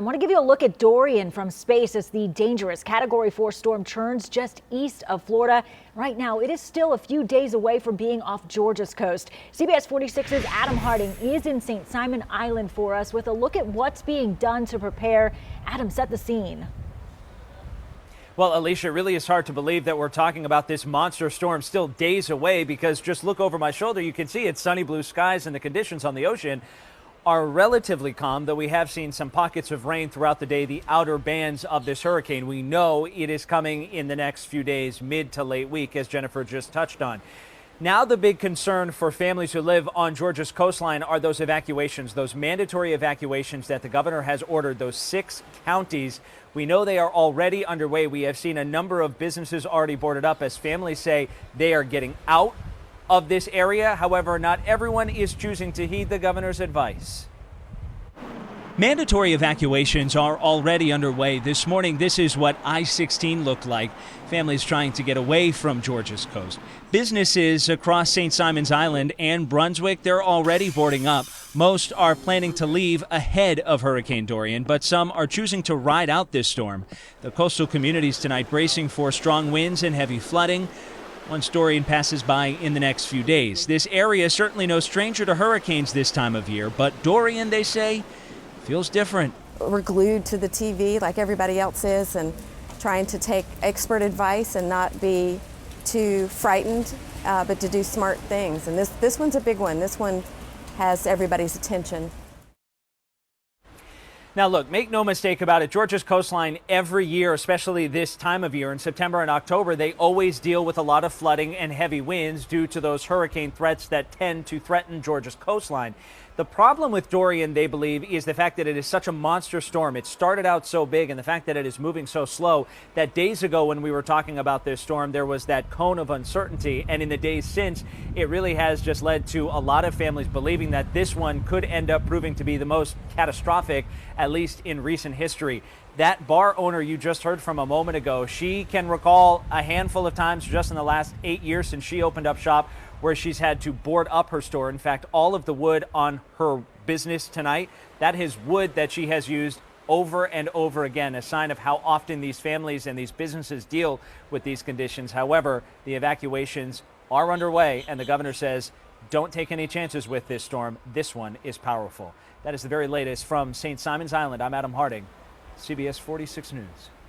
I want to give you a look at Dorian from space as the dangerous Category 4 storm churns just east of Florida. Right now, it is still a few days away from being off Georgia's coast. CBS 46's Adam Harding is in St. Simon Island for us with a look at what's being done to prepare. Adam, set the scene. Well, Alicia, it really is hard to believe that we're talking about this monster storm still days away, because just look over my shoulder. You can see it's sunny blue skies and the conditions on the ocean are relatively calm, though we have seen some pockets of rain throughout the day, the outer bands of this hurricane. We know it is coming in the next few days, mid to late week, as Jennifer just touched on. Now the big concern for families who live on Georgia's coastline are those evacuations, those mandatory evacuations that the governor has ordered, those 6 counties. We know they are already underway. We have seen a number of businesses already boarded up as families say they are getting out of this area. However, not everyone is choosing to heed the governor's advice. Mandatory evacuations are already underway. This morning, this is what I-16 looked like. Families trying to get away from Georgia's coast. Businesses across St. Simon's Island and Brunswick, they're already boarding up. Most are planning to leave ahead of Hurricane Dorian, but some are choosing to ride out this storm. The coastal communities tonight bracing for strong winds and heavy flooding once Dorian passes by in the next few days. This area is certainly no stranger to hurricanes this time of year, but Dorian, they say, feels different. We're glued to the TV like everybody else is and trying to take expert advice and not be too frightened, but to do smart things. And this one's a big one. This one has everybody's attention. Now, look, make no mistake about it. Georgia's coastline every year, especially this time of year in September and October, they always deal with a lot of flooding and heavy winds due to those hurricane threats that tend to threaten Georgia's coastline. The problem with Dorian, they believe, is the fact that it is such a monster storm. It started out so big, and the fact that it is moving so slow that days ago when we were talking about this storm, there was that cone of uncertainty. And in the days since, it really has just led to a lot of families believing that this one could end up proving to be the most catastrophic, at least in recent history. That bar owner you just heard from a moment ago, she can recall a handful of times just in the last 8 years since she opened up shop where she's had to board up her store. In fact, all of the wood on her business tonight, that is wood that she has used over and over again, a sign of how often these families and these businesses deal with these conditions. However, the evacuations are underway, and the governor says, don't take any chances with this storm. This one is powerful. That is the very latest from St. Simon's Island. I'm Adam Harding, CBS 46 News.